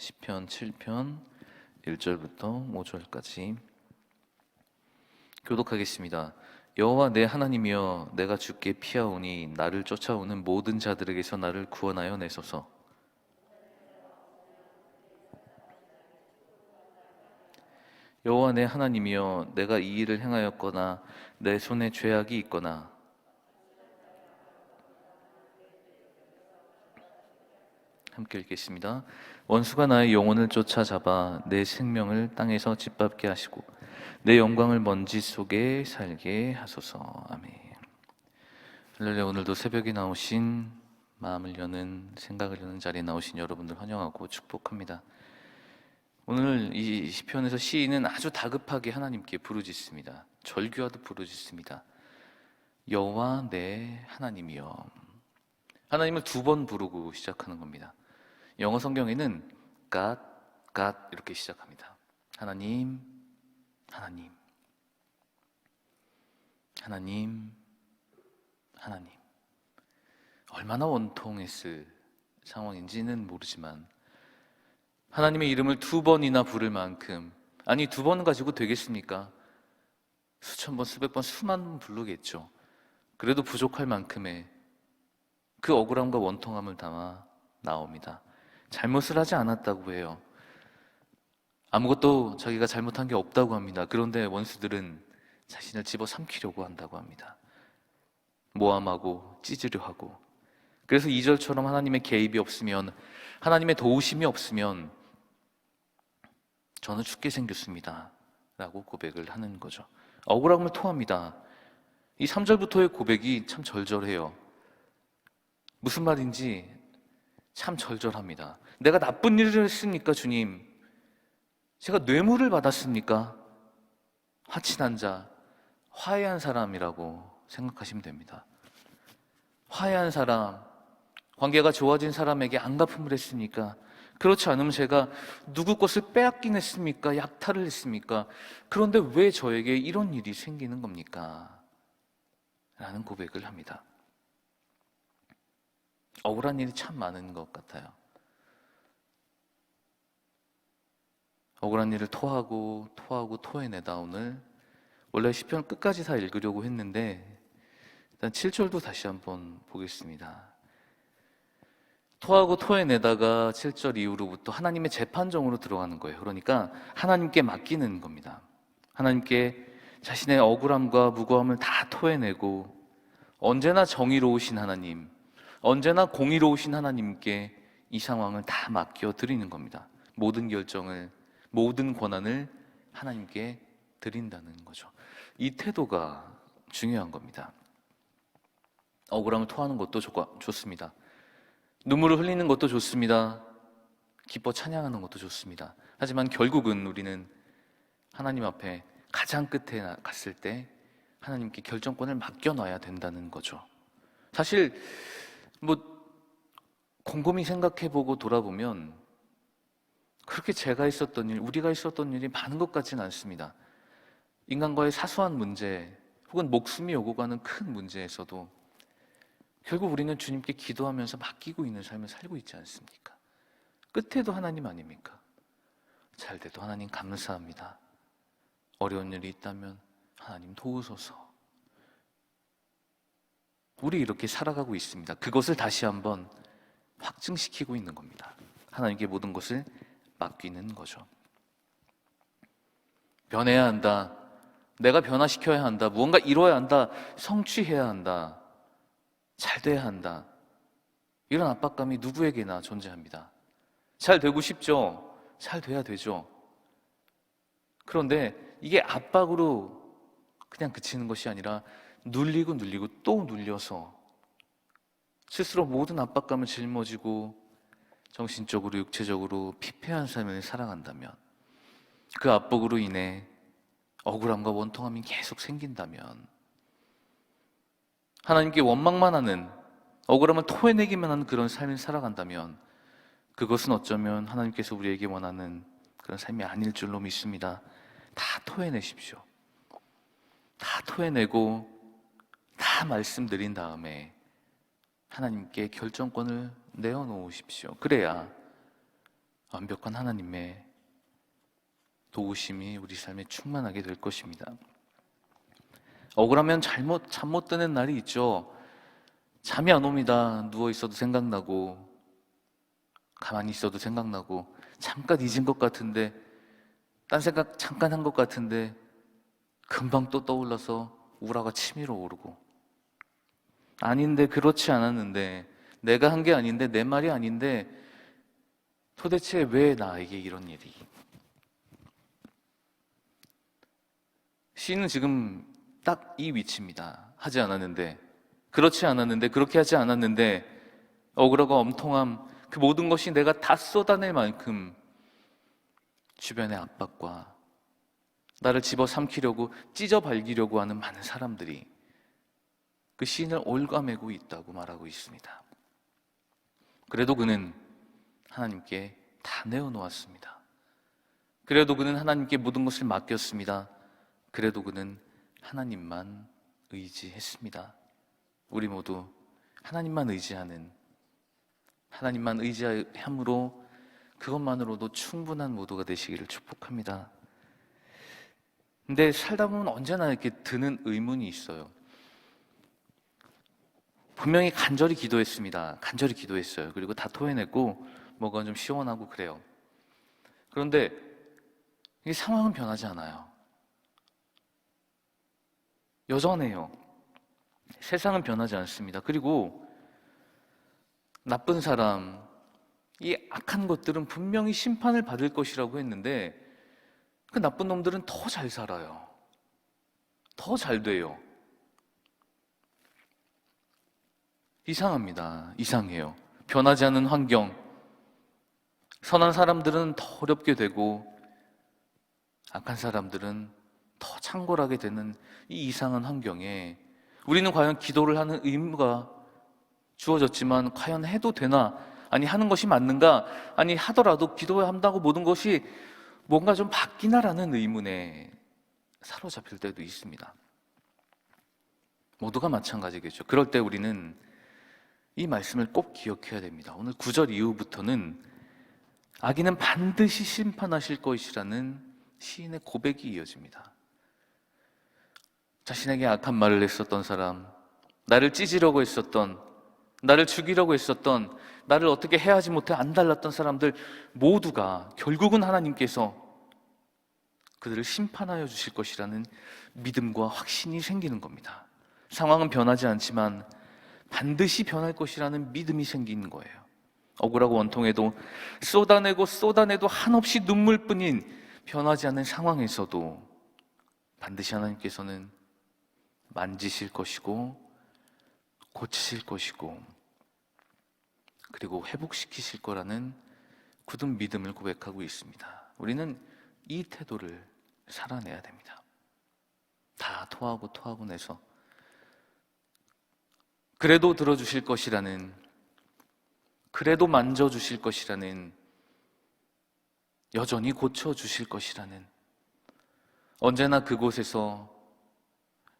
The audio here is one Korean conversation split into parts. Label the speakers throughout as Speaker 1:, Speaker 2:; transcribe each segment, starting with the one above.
Speaker 1: 시편 7편 1절부터 5절까지 교독하겠습니다. 여호와 내 하나님이여, 내가 주께 피하오니 나를 쫓아오는 모든 자들에게서 나를 구원하여 내소서. 여호와 내 하나님이여, 내가 이 일을 행하였거나 내 손에 죄악이 있거나 함께 읽겠습니다. 원수가 나의 영혼을 쫓아잡아 내 생명을 땅에서 짓밟게 하시고 내 영광을 먼지 속에 살게 하소서. 아멘. 할렐루야. 오늘도 새벽에 나오신, 마음을 여는, 생각을 여는 자리에 나오신 여러분들 환영하고 축복합니다. 오늘 이 시편에서 시인은 아주 다급하게 하나님께 부르짖습니다. 절규하듯 부르짖습니다. 여호와 내 하나님이여. 하나님을 두 번 부르고 시작하는 겁니다. 영어 성경에는 God, God 이렇게 시작합니다. 하나님, 하나님, 하나님, 하나님. 얼마나 원통했을 상황인지는 모르지만 하나님의 이름을 두 번이나 부를 만큼, 아니 두 번 가지고 되겠습니까? 수천 번, 수백 번, 수만 번 부르겠죠. 그래도 부족할 만큼의 그 억울함과 원통함을 담아 나옵니다. 잘못을 하지 않았다고 해요. 아무것도 자기가 잘못한 게 없다고 합니다. 그런데 원수들은 자신을 집어삼키려고 한다고 합니다. 모함하고 찢으려 하고. 그래서 2절처럼 하나님의 개입이 없으면, 하나님의 도우심이 없으면 저는 죽게 생겼습니다 라고 고백을 하는 거죠. 억울함을 토합니다. 이 3절부터의 고백이 참 절절해요. 무슨 말인지 참 절절합니다. 내가 나쁜 일을 했습니까, 주님? 제가 뇌물을 받았습니까? 화친한 자, 화해한 사람이라고 생각하시면 됩니다. 화해한 사람, 관계가 좋아진 사람에게 안갚음을 했습니까? 그렇지 않으면 제가 누구 것을 빼앗긴 했습니까? 약탈을 했습니까? 그런데 왜 저에게 이런 일이 생기는 겁니까? 라는 고백을 합니다. 억울한 일이 참 많은 것 같아요. 억울한 일을 토하고 토해내다 오늘 원래 시편 끝까지 다 읽으려고 했는데 일단 7절도 다시 한번 보겠습니다. 토하고 토해내다가 7절 이후로부터 하나님의 재판정으로 들어가는 거예요. 그러니까 하나님께 맡기는 겁니다. 하나님께 자신의 억울함과 무고함을 다 토해내고 언제나 정의로우신 하나님, 언제나 공의로우신 하나님께 이 상황을 다 맡겨드리는 겁니다. 모든 결정을, 모든 권한을 하나님께 드린다는 거죠. 이 태도가 중요한 겁니다. 억울함을 토하는 것도 좋습니다. 눈물을 흘리는 것도 좋습니다. 기뻐 찬양하는 것도 좋습니다. 하지만 결국은 우리는 하나님 앞에 가장 끝에 갔을 때 하나님께 결정권을 맡겨놔야 된다는 거죠. 사실 곰곰이 생각해보고 돌아보면 그렇게 제가 있었던 일, 우리가 있었던 일이 많은 것 같지는 않습니다. 인간과의 사소한 문제 혹은 목숨이 오고 가는 큰 문제에서도 결국 우리는 주님께 기도하면서 맡기고 있는 삶을 살고 있지 않습니까? 끝에도 하나님 아닙니까? 잘 돼도 하나님 감사합니다. 어려운 일이 있다면 하나님 도우소서. 우리 이렇게 살아가고 있습니다. 그것을 다시 한번 확증시키고 있는 겁니다. 하나님께 모든 것을 맡기는 거죠. 변해야 한다. 내가 변화시켜야 한다. 무언가 이뤄야 한다. 성취해야 한다. 잘 돼야 한다. 이런 압박감이 누구에게나 존재합니다. 잘 되고 싶죠. 잘 돼야 되죠. 그런데 이게 압박으로 그냥 그치는 것이 아니라 눌리고 또 눌려서 스스로 모든 압박감을 짊어지고 정신적으로 육체적으로 피폐한 삶을 살아간다면, 그 압박으로 인해 억울함과 원통함이 계속 생긴다면, 하나님께 원망만 하는, 억울함을 토해내기만 하는 그런 삶을 살아간다면 그것은 어쩌면 하나님께서 우리에게 원하는 그런 삶이 아닐 줄로 믿습니다. 다 토해내십시오. 다 토해내고 다 말씀드린 다음에 하나님께 결정권을 내어놓으십시오. 그래야 완벽한 하나님의 도우심이 우리 삶에 충만하게 될 것입니다. 억울하면 잠 못 드는 날이 있죠. 잠이 안 옵니다. 누워 있어도 생각나고, 가만히 있어도 생각나고, 잠깐 잊은 것 같은데, 딴 생각 잠깐 한 것 같은데, 금방 또 떠올라서 우라가 치밀어 오르고, 아닌데, 그렇지 않았는데, 내가 한 게 아닌데, 내 말이 아닌데, 도대체 왜 나에게 이런 일이? 시인은 지금 딱 이 위치입니다. 하지 않았는데, 그렇지 않았는데, 그렇게 하지 않았는데, 억울하고 엄통함, 그 모든 것이 내가 다 쏟아낼 만큼 주변의 압박과 나를 집어삼키려고 찢어발기려고 하는 많은 사람들이 그 시인을 올가매고 있다고 말하고 있습니다. 그래도 그는 하나님께 다 내어놓았습니다. 그래도 그는 하나님께 모든 것을 맡겼습니다. 그래도 그는 하나님만 의지했습니다. 우리 모두 하나님만 의지함으로 그것만으로도 충분한 모두가 되시기를 축복합니다. 근데 살다 보면 언제나 이렇게 드는 의문이 있어요. 분명히 간절히 기도했습니다. 간절히 기도했어요. 그리고 다 토해냈고 뭐가 좀 시원하고 그래요. 그런데 이 상황은 변하지 않아요. 여전해요. 세상은 변하지 않습니다. 그리고 나쁜 사람, 이 악한 것들은 분명히 심판을 받을 것이라고 했는데 그 나쁜 놈들은 더 잘 살아요. 더 잘 돼요. 이상합니다. 이상해요. 변하지 않는 환경, 선한 사람들은 더 어렵게 되고 악한 사람들은 더 창궐하게 되는 이 이상한 환경에 우리는 과연 기도를 하는 의무가 주어졌지만 과연 해도 되나? 아니 하는 것이 맞는가? 아니 하더라도 기도한다고 모든 것이 뭔가 좀 바뀌나라는 의문에 사로잡힐 때도 있습니다. 모두가 마찬가지겠죠. 그럴 때 우리는 이 말씀을 꼭 기억해야 됩니다. 오늘 9절 이후부터는 악인은 반드시 심판하실 것이라는 시인의 고백이 이어집니다. 자신에게 악한 말을 했었던 사람, 나를 찢으려고 했었던, 나를 죽이려고 했었던, 나를 어떻게 해야지 못해 안달났던 사람들 모두가 결국은 하나님께서 그들을 심판하여 주실 것이라는 믿음과 확신이 생기는 겁니다. 상황은 변하지 않지만 반드시 변할 것이라는 믿음이 생기는 거예요. 억울하고 원통해도 쏟아내도 한없이 눈물뿐인 변하지 않는 상황에서도 반드시 하나님께서는 만지실 것이고 고치실 것이고 그리고 회복시키실 거라는 굳은 믿음을 고백하고 있습니다. 우리는 이 태도를 살아내야 됩니다. 다 토하고 내서 그래도 들어주실 것이라는, 그래도 만져주실 것이라는, 여전히 고쳐주실 것이라는, 언제나 그곳에서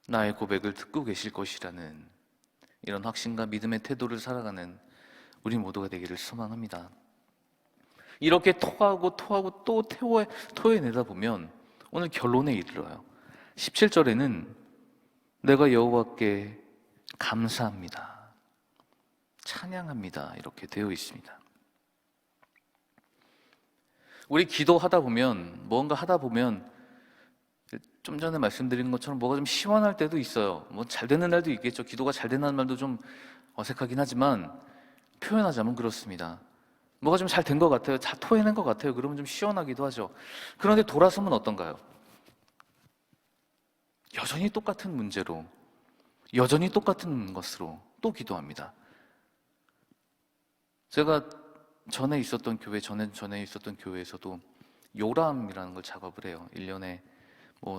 Speaker 1: 나의 고백을 듣고 계실 것이라는 이런 확신과 믿음의 태도를 살아가는 우리 모두가 되기를 소망합니다. 이렇게 토하고 또 토해내다 보면 오늘 결론에 이르러요. 17절에는 내가 여호와께 감사합니다, 찬양합니다 이렇게 되어 있습니다. 우리 기도하다 보면, 뭔가 하다 보면 좀 전에 말씀드린 것처럼 뭐가 좀 시원할 때도 있어요. 뭐 잘 되는 날도 있겠죠. 기도가 잘 되는 말도 좀 어색하긴 하지만 표현하자면 그렇습니다. 뭐가 좀 잘 된 것 같아요. 다 토해낸 것 같아요. 그러면 좀 시원하기도 하죠. 그런데 돌아서면 어떤가요? 여전히 똑같은 문제로, 여전히 똑같은 것으로 또 기도합니다. 제가 전에 있었던 교회에서도 요람이라는 걸 작업을 해요. 1년에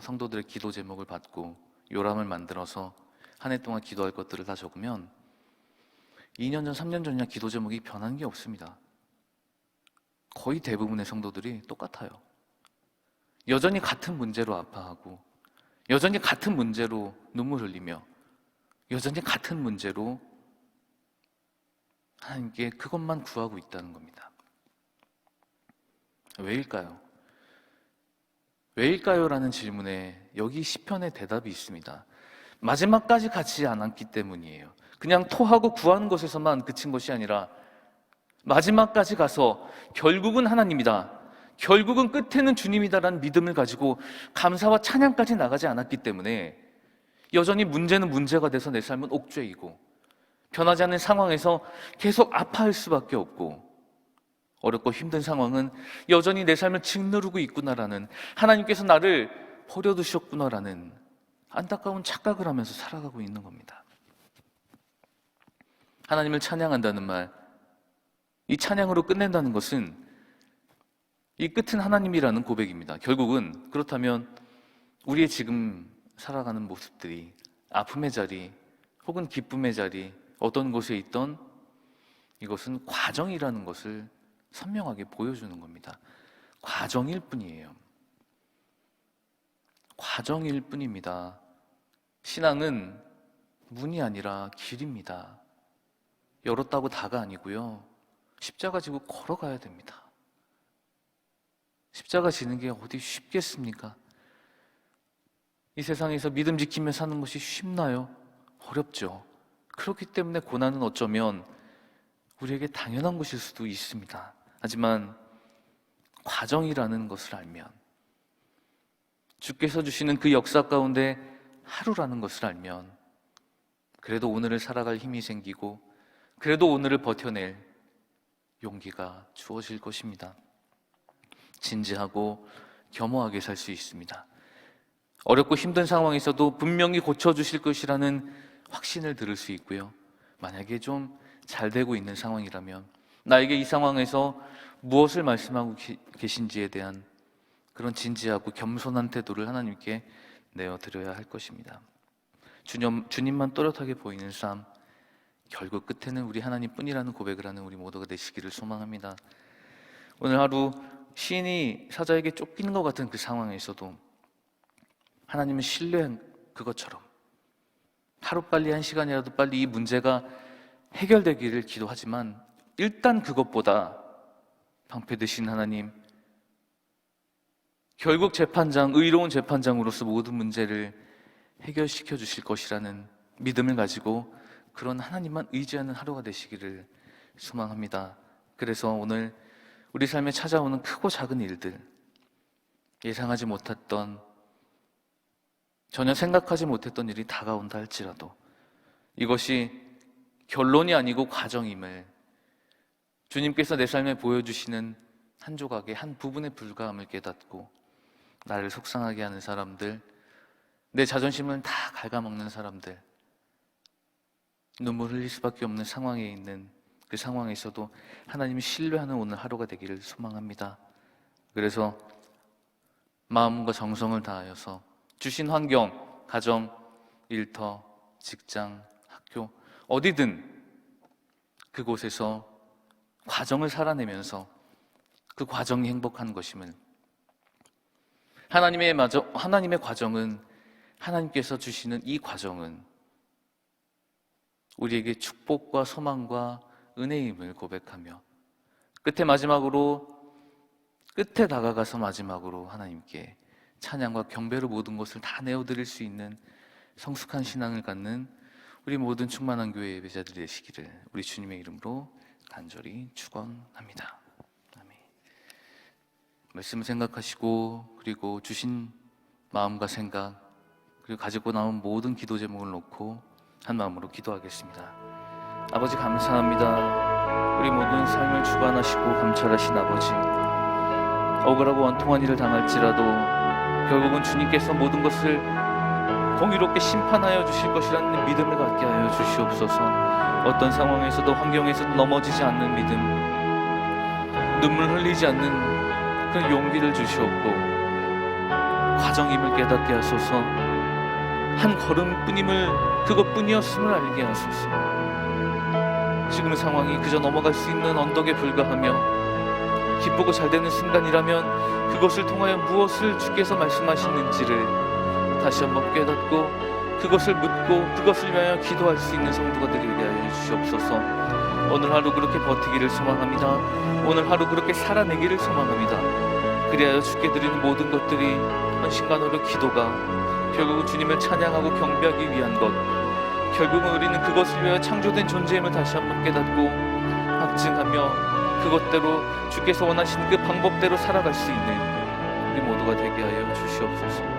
Speaker 1: 성도들의 기도 제목을 받고 요람을 만들어서 한 해 동안 기도할 것들을 다 적으면 2년 전, 3년 전이나 기도 제목이 변한 게 없습니다. 거의 대부분의 성도들이 똑같아요. 여전히 같은 문제로 아파하고, 여전히 같은 문제로 눈물 흘리며, 여전히 같은 문제로 하나님께 그것만 구하고 있다는 겁니다. 왜일까요? 왜일까요? 라는 질문에 여기 시편의 대답이 있습니다. 마지막까지 가지 않았기 때문이에요. 그냥 토하고 구하는 것에서만 그친 것이 아니라 마지막까지 가서 결국은 하나님이다, 결국은 끝에는 주님이다라는 믿음을 가지고 감사와 찬양까지 나가지 않았기 때문에 여전히 문제는 문제가 돼서 내 삶은 옥죄이고 변하지 않는 상황에서 계속 아파할 수밖에 없고 어렵고 힘든 상황은 여전히 내 삶을 짓누르고 있구나라는, 하나님께서 나를 버려두셨구나라는 안타까운 착각을 하면서 살아가고 있는 겁니다. 하나님을 찬양한다는 말, 이 찬양으로 끝낸다는 것은 이 끝은 하나님이라는 고백입니다. 결국은 그렇다면 우리의 지금 살아가는 모습들이 아픔의 자리 혹은 기쁨의 자리 어떤 곳에 있던 이것은 과정이라는 것을 선명하게 보여주는 겁니다. 과정일 뿐이에요. 과정일 뿐입니다. 신앙은 문이 아니라 길입니다. 열었다고 다가 아니고요, 십자가 지고 걸어가야 됩니다. 십자가 지는 게 어디 쉽겠습니까? 이 세상에서 믿음 지키며 사는 것이 쉽나요? 어렵죠. 그렇기 때문에 고난은 어쩌면 우리에게 당연한 것일 수도 있습니다. 하지만 과정이라는 것을 알면, 주께서 주시는 그 역사 가운데 하루라는 것을 알면 그래도 오늘을 살아갈 힘이 생기고 그래도 오늘을 버텨낼 용기가 주어질 것입니다. 진지하고 겸허하게 살 수 있습니다. 어렵고 힘든 상황에서도 분명히 고쳐주실 것이라는 확신을 들을 수 있고요, 만약에 좀 잘 되고 있는 상황이라면 나에게 이 상황에서 무엇을 말씀하고 계신지에 대한 그런 진지하고 겸손한 태도를 하나님께 내어드려야 할 것입니다. 주님만 또렷하게 보이는 삶, 결국 끝에는 우리 하나님뿐이라는 고백을 하는 우리 모두가 되시기를 소망합니다. 오늘 하루 시인이 사자에게 쫓기는 것 같은 그 상황에서도 하나님을 신뢰한 그것처럼 하루빨리, 한 시간이라도 빨리 이 문제가 해결되기를 기도하지만 일단 그것보다 방패 되신 하나님, 결국 재판장, 의로운 재판장으로서 모든 문제를 해결시켜 주실 것이라는 믿음을 가지고 그런 하나님만 의지하는 하루가 되시기를 소망합니다. 그래서 오늘 우리 삶에 찾아오는 크고 작은 일들, 예상하지 못했던, 전혀 생각하지 못했던 일이 다가온다 할지라도 이것이 결론이 아니고 과정임을 주님께서 내 삶에 보여주시는 한 조각의 한 부분에 불과함을 깨닫고 나를 속상하게 하는 사람들, 내 자존심을 다 갉아먹는 사람들, 눈물 흘릴 수밖에 없는 상황에 있는 그 상황에서도 하나님을 신뢰하는 오늘 하루가 되기를 소망합니다. 그래서 마음과 정성을 다하여서 주신 환경, 가정, 일터, 직장, 학교, 어디든 그곳에서 과정을 살아내면서 그 과정이 행복한 것임을, 하나님의 과정은, 하나님께서 주시는 이 과정은 우리에게 축복과 소망과 은혜임을 고백하며 끝에 다가가서 마지막으로 하나님께 찬양과 경배로 모든 것을 다 내어드릴 수 있는 성숙한 신앙을 갖는 우리 모든 충만한 교회 예배자들이 되시기를 우리 주님의 이름으로 간절히 축원합니다. 아멘. 말씀을 생각하시고 그리고 주신 마음과 생각 그리고 가지고 나온 모든 기도 제목을 놓고 한 마음으로 기도하겠습니다. 아버지 감사합니다. 우리 모든 삶을 주관하시고 감찰하신 아버지, 억울하고 원통한 일을 당할지라도 결국은 주님께서 모든 것을 공의롭게 심판하여 주실 것이라는 믿음을 갖게 하여 주시옵소서. 어떤 상황에서도 환경에서도 넘어지지 않는 믿음, 눈물 흘리지 않는 그런 용기를 주시옵고 과정임을 깨닫게 하소서. 한 걸음뿐임을, 그것뿐이었음을 알게 하소서. 지금 상황이 그저 넘어갈 수 있는 언덕에 불과하며 기쁘고 잘 되는 순간이라면 그것을 통하여 무엇을 주께서 말씀하시는지를 다시 한번 깨닫고 그것을 묻고 그것을 위하여 기도할 수 있는 성도가 되게 하여 주시옵소서. 오늘 하루 그렇게 버티기를 소망합니다. 오늘 하루 그렇게 살아내기를 소망합니다. 그리하여 주께 드리는 모든 것들이 헌신간으로 기도가 결국은 주님을 찬양하고 경배하기 위한 것, 결국은 우리는 그것을 위하여 창조된 존재임을 다시 한번 깨닫고 확증하며 그것대로 주께서 원하시는 그 방법대로 살아갈 수 있는 우리 모두가 되게 하여 주시옵소서.